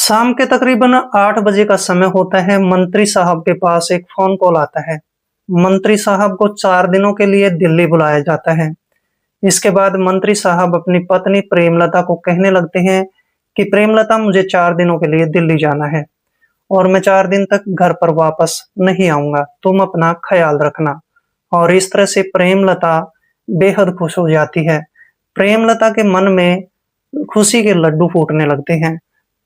शाम के तकरीबन 8 बजे का समय होता है। मंत्री साहब के पास एक फ़ोन कॉल आता है। मंत्री साहब को 4 दिनों के लिए दिल्ली बुलाया जाता है। इसके बाद मंत्री साहब अपनी पत्नी प्रेमलता को कहने लगते हैं कि प्रेमलता, मुझे 4 दिनों के लिए दिल्ली जाना है और मैं 4 दिन तक घर पर वापस नहीं आऊँगा। तुम अपना ख़्याल रखना। और इस तरह से प्रेमलता बेहद खुश हो जाती है। प्रेमलता के मन में खुशी के लड्डू फूटने लगते हैं।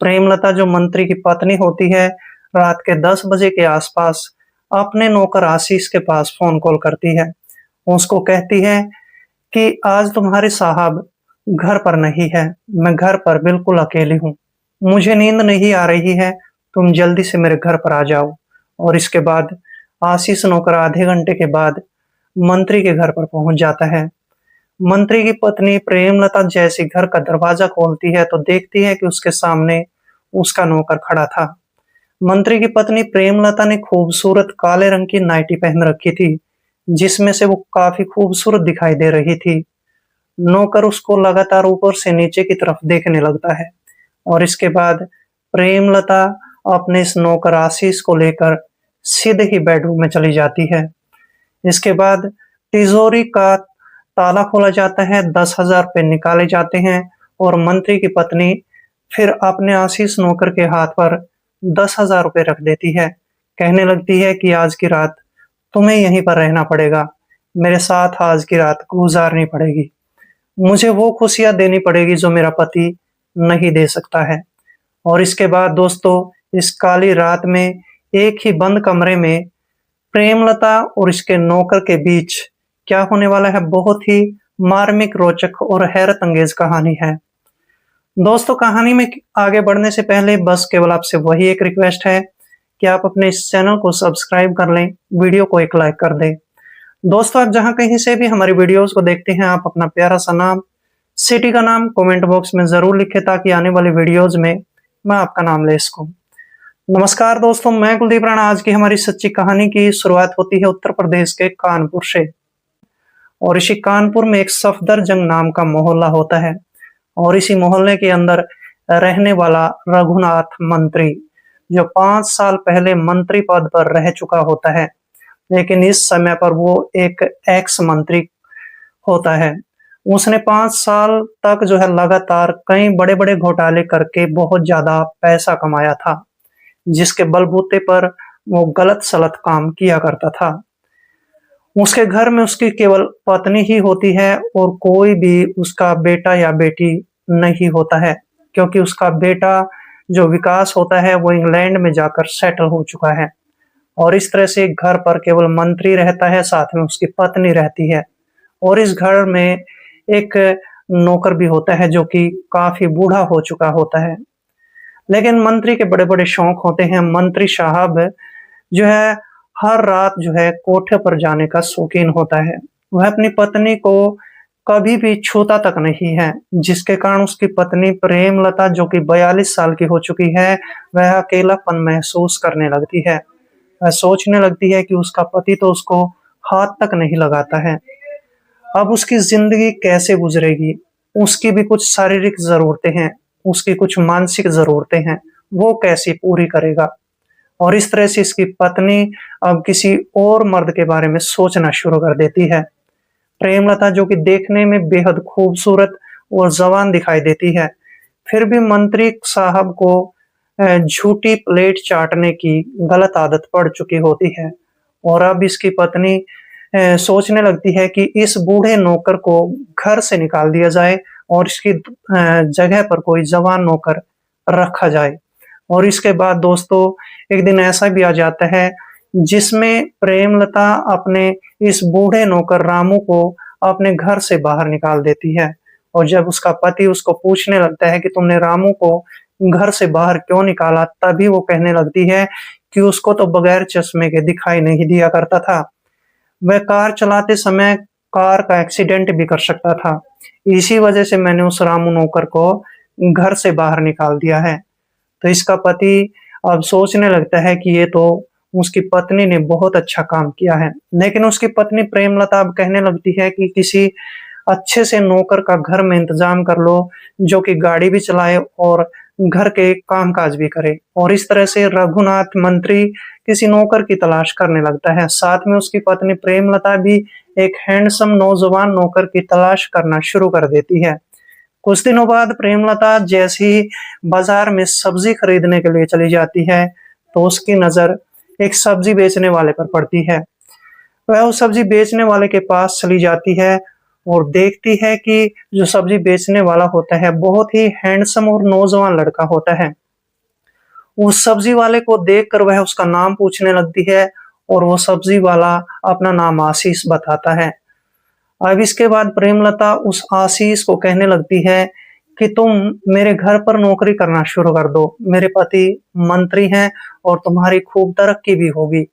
प्रेमलता, जो मंत्री की पत्नी होती है, रात के 10 बजे के आसपास अपने नौकर आशीष के पास फ़ोन कॉल करती है। उसको कहती है कि आज तुम्हारे साहब घर पर नहीं है, मैं घर पर बिल्कुल अकेली हूँ। मुझे नींद नहीं आ रही है, तुम जल्दी से मेरे घर पर आ जाओ। और इसके बाद आशीष नौकर आधे घंटे के बाद मंत्री के घर पर पहुँच जाता है। मंत्री की पत्नी प्रेमलता जैसे घर का दरवाजा खोलती है तो देखती है कि उसके सामने उसका नौकर खड़ा था। मंत्री की पत्नी प्रेमलता ने खूबसूरत काले रंग की नाइटी पहन रखी थी, जिसमें से वो काफी खूबसूरत दिखाई दे रही थी। नौकर उसको लगातार ऊपर से नीचे की तरफ देखने लगता है और इसके बाद प्रेमलता अपने इस नौकर आशीष को लेकर सीधे ही बेडरूम में चली जाती है। इसके बाद तिजोरी का ताला खोला जाता है, 10,000 रुपए निकाले जाते हैं और मंत्री की पत्नी फिर अपने आशीष नौकर के हाथ पर 10,000 रुपए रख देती है। कहने लगती है कि आज की रात तुम्हें यहीं पर रहना पड़ेगा, मेरे साथ आज की रात गुजारनी पड़ेगी। मुझे वो खुशियाँ देनी पड़ेगी जो मेरा पति नहीं दे सकता है। और इसके बाद दोस्तों, इस काली रात में एक ही बंद कमरे में प्रेमलता और इसके नौकर के बीच क्या होने वाला है, बहुत ही मार्मिक, रोचक और हैरत अंगेज कहानी है। दोस्तों, कहानी में आगे बढ़ने से पहले बस केवल आपसे वही एक रिक्वेस्ट है कि आप अपने इस चैनल को सब्सक्राइब कर लें, वीडियो को एक लाइक कर दें। दोस्तों, आप जहां कहीं से भी हमारी वीडियोस को देखते हैं, आप अपना प्यारा सा नाम, सिटी का नाम कमेंट बॉक्स में जरूर लिखें ताकि आने वाली वीडियोज में मैं आपका नाम ले सकूं। नमस्कार दोस्तों, मैं कुलदीप राणा। आज की हमारी सच्ची कहानी की शुरुआत होती है उत्तर प्रदेश के कानपुर से। और इसी कानपुर में एक सफदरजंग नाम का मोहल्ला होता है और इसी मोहल्ले के अंदर रहने वाला रघुनाथ मंत्री, जो 5 साल पहले मंत्री पद पर रह चुका होता है, लेकिन इस समय पर वो एक एक्स मंत्री होता है। उसने 5 साल तक जो है लगातार कई बड़े बड़े घोटाले करके बहुत ज्यादा पैसा कमाया था, जिसके बलबूते पर वो गलत सलत काम किया करता था। उसके घर में उसकी केवल पत्नी ही होती है और कोई भी उसका बेटा या बेटी नहीं होता है, क्योंकि उसका बेटा जो विकास होता है वो इंग्लैंड में जाकर सेटल हो चुका है। और इस तरह से घर पर केवल मंत्री रहता है, साथ में उसकी पत्नी रहती है। और इस घर में एक नौकर भी होता है जो कि काफी बूढ़ा हो चुका होता है। लेकिन मंत्री के बड़े बड़े शौक होते हैं। मंत्री साहब जो है हर रात जो है कोठे पर जाने का शौकीन होता है। वह अपनी पत्नी को कभी भी छूता तक नहीं है, जिसके कारण उसकी पत्नी प्रेमलता, जो कि 42 साल की हो चुकी है, वह अकेलापन महसूस करने लगती है। वह सोचने लगती है कि उसका पति तो उसको हाथ तक नहीं लगाता है। अब उसकी जिंदगी कैसे गुजरेगी? उसकी भी कुछ शारीरिक जरूरतें हैं, उसकी कुछ मानसिक जरूरतें हैं, वो कैसे पूरी करेगा? और इस तरह से इसकी पत्नी अब किसी और मर्द के बारे में सोचना शुरू कर देती है। प्रेमलता, जो कि देखने में बेहद खूबसूरत और जवान दिखाई देती है, फिर भी मंत्री साहब को झूठी प्लेट चाटने की गलत आदत पड़ चुकी होती है। और अब इसकी पत्नी सोचने लगती है कि इस बूढ़े नौकर को घर से निकाल दिया जाए और इसकी जगह पर कोई जवान नौकर रखा जाए। और इसके बाद दोस्तों, एक दिन ऐसा भी आ जाता है जिसमें प्रेमलता अपने इस बूढ़े नौकर रामू को अपने घर से बाहर निकाल देती है। और जब उसका पति उसको पूछने लगता है कि तुमने रामू को घर से बाहर क्यों निकाला, तभी वो कहने लगती है कि उसको तो बगैर चश्मे के दिखाई नहीं दिया करता था। वह कार चलाते समय कार का एक्सीडेंट भी कर सकता था। इसी वजह से मैंने उस रामू नौकर को घर से बाहर निकाल दिया है। तो इसका पति अब सोचने लगता है कि ये तो उसकी पत्नी ने बहुत अच्छा काम किया है। लेकिन उसकी पत्नी प्रेमलता अब कहने लगती है कि किसी अच्छे से नौकर का घर में इंतजाम कर लो, जो कि गाड़ी भी चलाए और घर के कामकाज भी करे। और इस तरह से रघुनाथ मंत्री किसी नौकर की तलाश करने लगता है। साथ में उसकी पत्नी प्रेमलता भी एक हैंडसम नौजवान नौकर की तलाश करना शुरू कर देती है। कुछ दिनों बाद प्रेमलता जैसे ही बाजार में सब्जी खरीदने के लिए चली जाती है, तो उसकी नजर एक सब्जी बेचने वाले पर पड़ती है। वह उस सब्जी बेचने वाले के पास चली जाती है और देखती है कि जो सब्जी बेचने वाला होता है बहुत ही हैंडसम और नौजवान लड़का होता है। उस सब्जी वाले को देखकर वह उसका नाम पूछने लगती है और वो सब्जी वाला अपना नाम आशीष बताता है। अब इसके बाद प्रेमलता उस आशीष को कहने लगती है कि तुम मेरे घर पर नौकरी करना शुरू कर दो। मेरे पति मंत्री हैं और तुम्हारी खूब तरक्की भी होगी।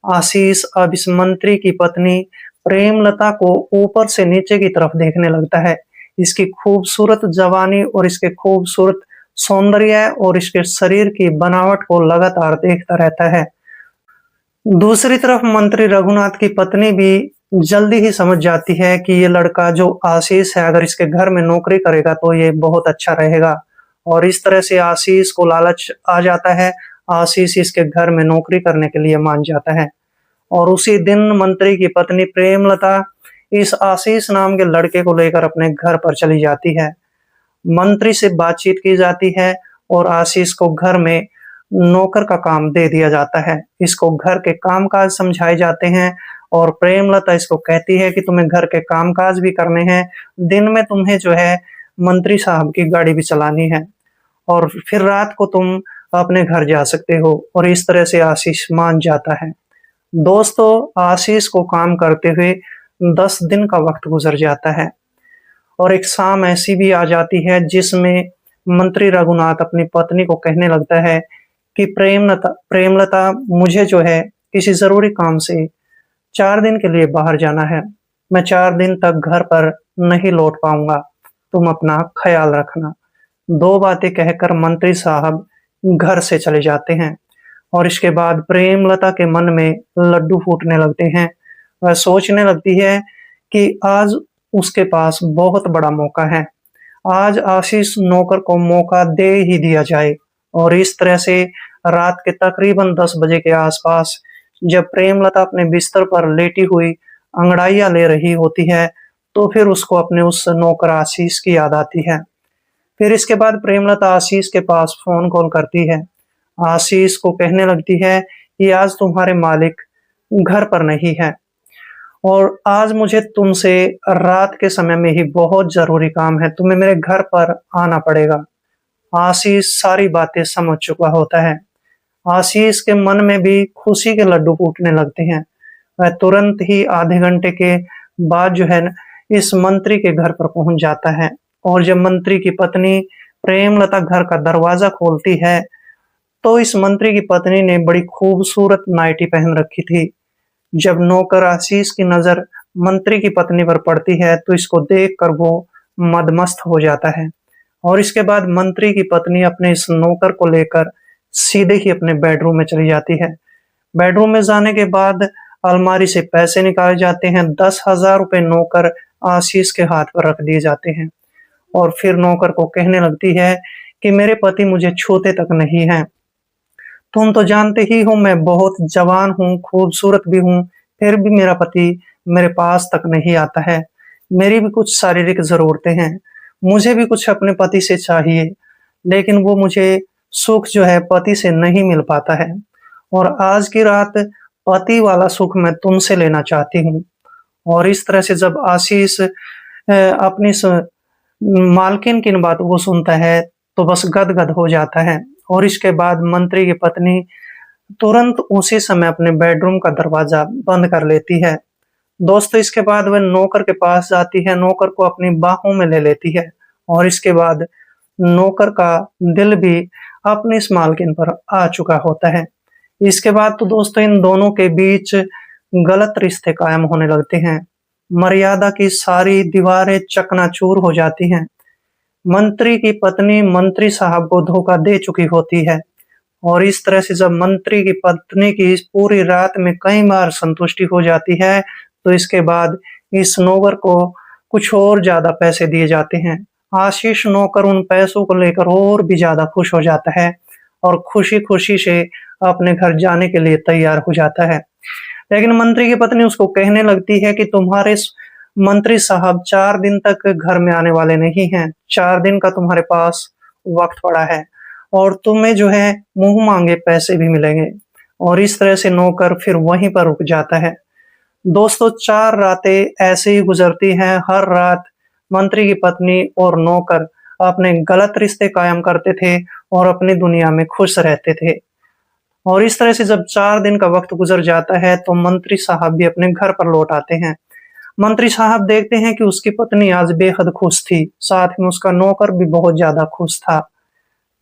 आशीष अब इस मंत्री की पत्नी प्रेमलता को ऊपर से नीचे की तरफ देखने लगता है। इसकी खूबसूरत जवानी और इसके खूबसूरत सौंदर्य और इसके शरीर की बनावट को लगातार देखता रहता है। दूसरी तरफ मंत्री रघुनाथ की पत्नी भी जल्दी ही समझ जाती है कि ये लड़का जो आशीष है, अगर इसके घर में नौकरी करेगा तो ये बहुत अच्छा रहेगा। और इस तरह से आशीष को लालच आ जाता है। आशीष इसके घर में नौकरी करने के लिए मान जाता है। और उसी दिन मंत्री की पत्नी प्रेमलता इस आशीष नाम के लड़के को लेकर अपने घर पर चली जाती है। मंत्री से बातचीत की जाती है और आशीष को घर में नौकर का काम दे दिया जाता है। इसको घर के कामकाज समझाए जाते हैं और प्रेमलता इसको कहती है कि तुम्हें घर के कामकाज भी करने हैं, दिन में तुम्हें जो है मंत्री साहब की गाड़ी भी चलानी है और फिर रात को तुम अपने घर जा सकते हो। और इस तरह से आशीष मान जाता है। दोस्तों, आशीष को काम करते हुए 10 दिन का वक्त गुजर जाता है और एक शाम ऐसी भी आ जाती है जिसमें मंत्री रघुनाथ अपनी पत्नी को कहने लगता है कि प्रेमलता मुझे जो है किसी जरूरी काम से 4 दिन के लिए बाहर जाना है। मैं 4 दिन तक घर पर नहीं लौट पाऊंगा, तुम अपना ख्याल रखना। 2 बातें कहकर मंत्री साहब घर से चले जाते हैं और इसके बाद प्रेमलता के मन में लड्डू फूटने लगते हैं। वह सोचने लगती है कि आज उसके पास बहुत बड़ा मौका है। आज आशीष नौकर को मौका दे ही दिया जाए। और इस तरह से रात के तकरीबन 10 बजे के आसपास जब प्रेमलता अपने बिस्तर पर लेटी हुई अंगड़ाइयां ले रही होती है, तो फिर उसको अपने उस नौकर आशीष की याद आती है। फिर इसके बाद प्रेमलता आशीष के पास फोन कॉल करती है। आशीष को कहने लगती है कि आज तुम्हारे मालिक घर पर नहीं है और आज मुझे तुमसे रात के समय में ही बहुत जरूरी काम है, तुम्हें मेरे घर पर आना पड़ेगा। आशीष सारी बातें समझ चुका होता है। आशीष के मन में भी खुशी के लड्डू फूटने लगते हैं। वह तुरंत ही आधे घंटे के बाद जो है इस मंत्री के घर पर पहुंच जाता है। और जब मंत्री की पत्नी प्रेमलता घर का दरवाजा खोलती है, तो इस मंत्री की पत्नी ने बड़ी खूबसूरत नाइटी पहन रखी थी। जब नौकर आशीष की नजर मंत्री की पत्नी पर पड़ती है, तो इसको देखकर वो मदमस्त हो जाता है। और इसके बाद मंत्री की पत्नी अपने इस नौकर को लेकर सीधे ही अपने बेडरूम में चली जाती है। बेडरूम में जाने के बाद अलमारी से पैसे निकाले जाते हैं। 10,000 रुपए नौकर आशीष के हाथ पर रख दिए जाते हैं और फिर नौकर को कहने लगती है कि मेरे पति मुझे छूते तक नहीं हैं। तुम तो जानते ही हो मैं बहुत जवान हूँ, खूबसूरत भी हूँ, फिर भी मेरा पति मेरे पास तक नहीं आता है। मेरी भी कुछ शारीरिक जरूरतें हैं, मुझे भी कुछ अपने पति से चाहिए, लेकिन वो मुझे सुख जो है पति से नहीं मिल पाता है। और आज की रात पति वाला सुख मैं तुमसे लेना चाहती हूँ। और इस तरह से जब आशीष अपनी मालकिन की बात वो सुनता है, तो बस गदगद हो जाता है। और इसके बाद मंत्री की पत्नी तुरंत उसी समय अपने बेडरूम का दरवाजा बंद कर लेती है। दोस्तों, इसके बाद वह नौकर के पास जाती है, नौकर को अपनी बाहों में ले लेती है और इसके बाद नौकर का दिल भी अपनी इस मालकिन पर आ चुका होता है। इसके बाद तो दोस्तों इन दोनों के बीच गलत रिश्ते कायम होने लगते हैं। मर्यादा की सारी दीवारें चकनाचूर हो जाती हैं। मंत्री की पत्नी मंत्री साहब को धोखा दे चुकी होती है और इस तरह से जब मंत्री की पत्नी की इस पूरी रात में कई बार संतुष्टि हो जाती है, तो इसके बाद इस नौकर को कुछ और ज्यादा पैसे दिए जाते हैं। आशीष नौकर उन पैसों को लेकर और भी ज्यादा खुश हो जाता है और खुशी-खुशी से अपने घर जाने के लिए तैयार हो जाता है। लेकिन मंत्री की पत्नी उसको कहने लगती है कि तुम्हारे मंत्री साहब 4 दिन तक घर में आने वाले नहीं हैं। 4 दिन का तुम्हारे पास वक़्त पड़ा है और तुम्हें जो है मुँह मांगे पैसे भी मिलेंगे। और इस तरह से नौकर फिर वहीं पर रुक जाता है। दोस्तों 4 रातें ऐसे ही गुजरती हैं। हर रात मंत्री की पत्नी और नौकर अपने गलत रिश्ते कायम करते थे और अपनी दुनिया में खुश रहते थे। और इस तरह से जब 4 दिन का वक़्त गुज़र जाता है तो मंत्री साहब भी अपने घर पर लौट आते हैं। मंत्री साहब देखते हैं कि उसकी पत्नी आज बेहद खुश थी, साथ में उसका नौकर भी बहुत ज़्यादा खुश था।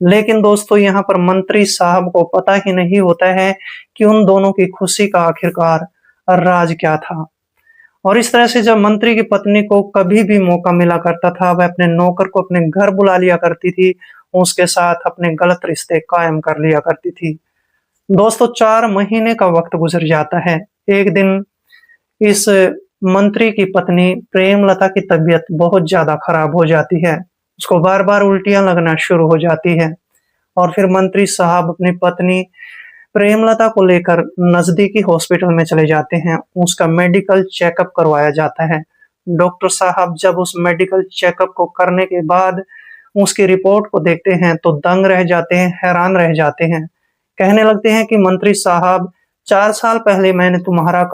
लेकिन दोस्तों यहाँ पर मंत्री साहब को पता ही नहीं होता है कि उन दोनों की खुशी का आखिरकार राज क्या था। और इस तरह से जब मंत्री की पत्नी को कभी भी मौका मिला करता था, वह अपने नौकर को अपने घर बुला लिया करती थी, उसके साथ अपने गलत रिश्ते कायम कर लिया करती थी। दोस्तों 4 महीने का वक़्त गुज़र जाता है। एक दिन इस मंत्री की पत्नी प्रेमलता की तबीयत बहुत ज़्यादा खराब हो जाती है। उसको बार-बार उल्टियाँ लगना शुरू हो जाती है और फिर मंत्री साहब अपनी पत्नी प्रेमलता को लेकर नज़दीकी हॉस्पिटल में चले जाते हैं। उसका मेडिकल चेकअप करवाया जाता है। डॉक्टर साहब जब उस मेडिकल चेकअप को करने के बाद उसकी रिपोर्ट को देखते हैं तो दंग रह जाते हैं, हैरान रह जाते हैं। कहने लगते हैं कि मंत्री साहब 4 साल पहले मैंने तुम्हारा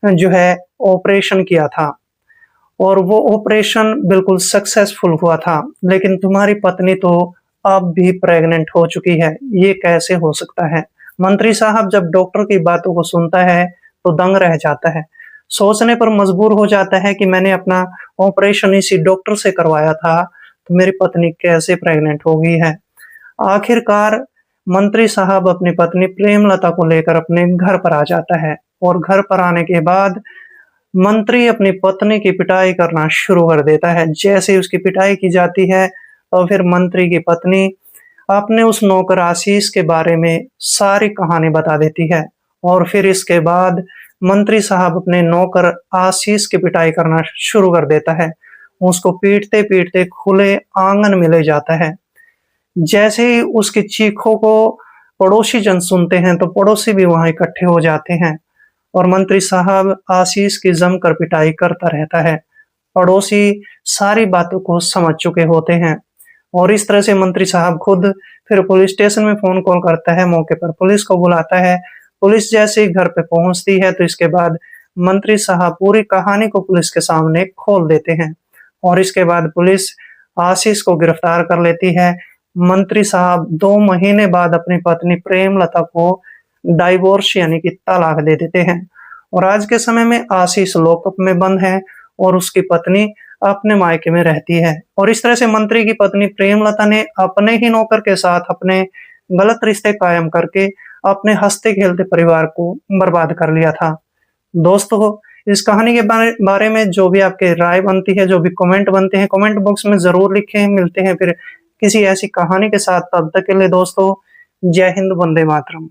जो है ऑपरेशन किया था और वो ऑपरेशन बिल्कुल सक्सेसफुल हुआ था, लेकिन तुम्हारी पत्नी तो अब भी प्रेग्नेंट हो चुकी है, ये कैसे हो सकता है? मंत्री साहब जब डॉक्टर की बातों को सुनता है तो दंग रह जाता है। सोचने पर मजबूर हो जाता है कि मैंने अपना ऑपरेशन इसी डॉक्टर से करवाया था, तो मेरी पत्नी कैसे प्रेग्नेंट हो गई है? आखिरकार मंत्री साहब अपनी पत्नी प्रेमलता को लेकर अपने घर पर आ जाता है और घर पर आने के बाद मंत्री अपनी पत्नी की पिटाई करना शुरू कर देता है। जैसे ही उसकी पिटाई की जाती है तो फिर मंत्री की पत्नी अपने उस नौकर आशीष के बारे में सारी कहानी बता देती है और फिर इसके बाद मंत्री साहब अपने नौकर आशीष की पिटाई करना शुरू कर देता है। उसको पीटते-पीटते खुले आंगन में ले जाता है। जैसे ही उसकी चीखों को पड़ोसी जन सुनते हैं तो पड़ोसी भी वहां इकट्ठे हो जाते हैं और मंत्री साहब आशीष की जमकर पिटाई करता रहता है। पड़ोसी सारी बातों को समझ चुके होते हैं और इस तरह से मंत्री साहब खुद फिर पुलिस स्टेशन में फोन कॉल करता है, मौके पर पुलिस को बुलाता है। पुलिस जैसे ही घर पे पहुंचती है तो इसके बाद मंत्री साहब पूरी कहानी को पुलिस के सामने खोल देते हैं और इसके बाद पुलिस आशीष को गिरफ्तार कर लेती है। मंत्री साहब 2 महीने बाद अपनी पत्नी प्रेमलता को डाइवोर्स यानी कि तलाक दे देते हैं और आज के समय में आशीष लॉकअप में बंद है और उसकी पत्नी अपने मायके में रहती है। और इस तरह से मंत्री की पत्नी प्रेमलता ने अपने ही नौकर के साथ अपने गलत रिश्ते कायम करके अपने हंसते खेलते परिवार को बर्बाद कर लिया था। दोस्तों इस कहानी के बारे में जो भी आपके राय बनती है, जो भी कमेंट बनते हैं, कमेंट बॉक्स में जरूर लिखें। मिलते हैं फिर किसी ऐसी कहानी के साथ, तब तक के लिए दोस्तों जय हिंद, वंदे मातरम।